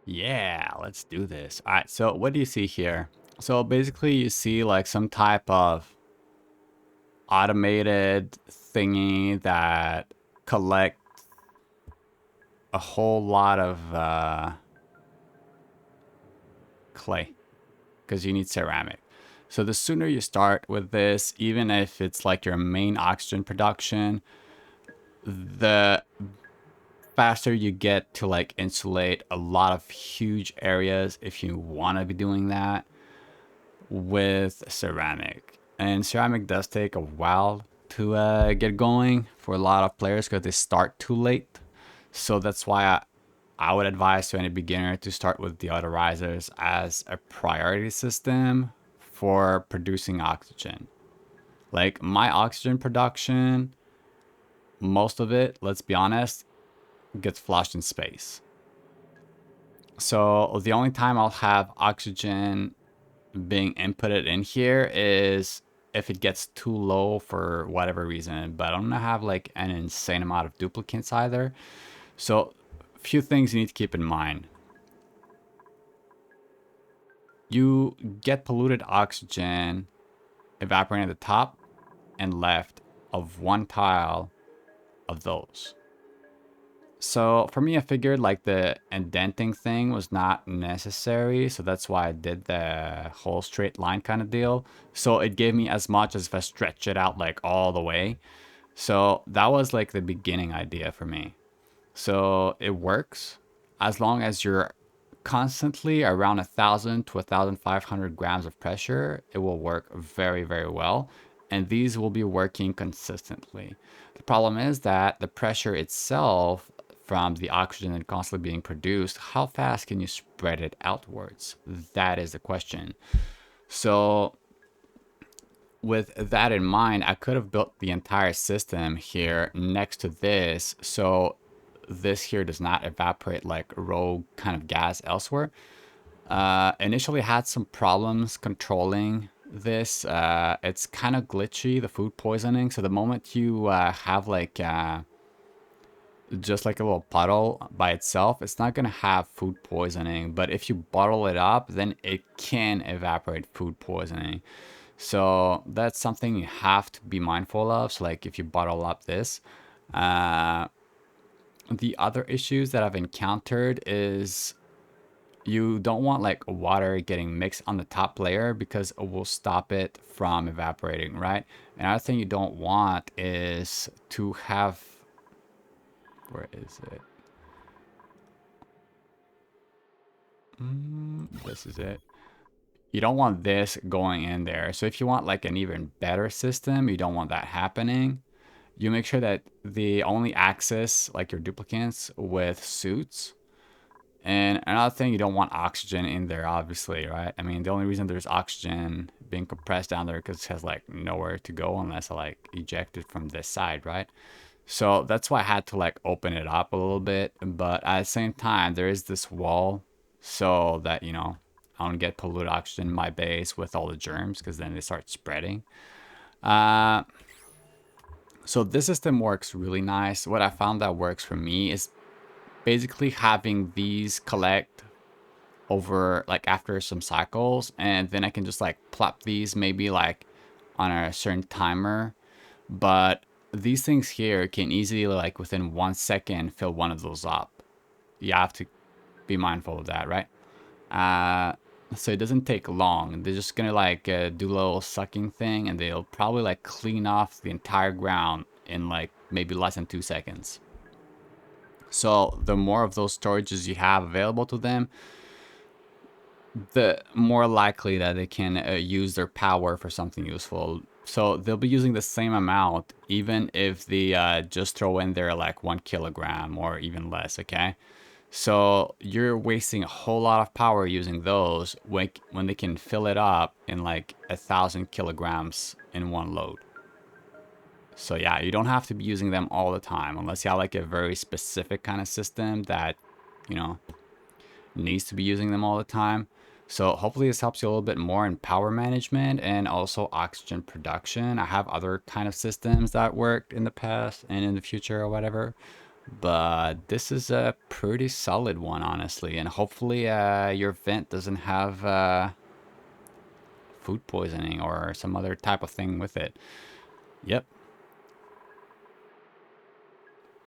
Yeah, let's do this. All right, so what do you see here? So basically you see like some type of automated thingy that collect a whole lot of clay because you need ceramic. So the sooner you start with this, even if it's like your main oxygen production, the faster you get to like insulate a lot of huge areas if you want to be doing that with ceramic. And ceramic does take a while to get going for a lot of players because they start too late. So that's why I would advise to any beginner to start with deodorizers as a priority system for producing oxygen. Like my oxygen production, most of it, let's be honest, gets flushed in space. So the only time I'll have oxygen being inputted in here is if it gets too low for whatever reason, but I don't have like an insane amount of duplicates either. So a few things you need to keep in mind. You get polluted oxygen evaporating at the top and left of one tile of those. So for me, I figured like the indenting thing was not necessary. So that's why I did the whole straight line kind of deal. So it gave me as much as if I stretch it out like all the way. So that was like the beginning idea for me. So it works as long as you're constantly around 1,000 to 1,500 grams of pressure. It will work very, very well. And these will be working consistently. The problem is that the pressure itself from the oxygen and constantly being produced, how fast can you spread it outwards? That is the question. So with that in mind, I could have built the entire system here next to this. So this here does not evaporate like rogue kind of gas elsewhere. Initially had some problems controlling this. It's kind of glitchy, the food poisoning. So the moment you have like just like a little puddle by itself, it's not gonna have food poisoning. But if you bottle it up, then it can evaporate food poisoning. So that's something you have to be mindful of. So like if you bottle up this, uh, the other issues that I've encountered is you don't want like water getting mixed on the top layer because it will stop it from evaporating, right? Another thing you don't want is to have, where is it? This is it. You don't want this going in there. So if you want like an even better system, you don't want that happening. You make sure that they only access like your duplicates with suits. And another thing, you don't want oxygen in there, obviously, right? I mean, the only reason there's oxygen being compressed down there because it has like nowhere to go unless I like eject it from this side, right? So that's why I had to like open it up a little bit. But at the same time, there is this wall so that, I don't get polluted oxygen in my base with all the germs because then they start spreading. Uh, so this system works really nice. What I found that works for me is basically having these collect over like after some cycles, and then I can just like plop these maybe like on a certain timer. But these things here can easily like within 1 second fill one of those up. You have to be mindful of that, right? uh so it doesn't take long. They're just gonna like do a little sucking thing, and they'll probably like clean off the entire ground in like maybe less than 2 seconds. So the more of those storages you have available to them, the more likely that they can use their power for something useful. So they'll be using the same amount even if they just throw in there like 1 kilogram or even less, okay? So you're wasting a whole lot of power using those when they can fill it up in like 1,000 kilograms in one load. So yeah, you don't have to be using them all the time unless you have like a very specific kind of system that, you know, needs to be using them all the time. So hopefully this helps you a little bit more in power management and also oxygen production. I have other kind of systems that worked in the past and in the future or whatever. But this is a pretty solid one, honestly. And hopefully your vent doesn't have food poisoning or some other type of thing with it. Yep,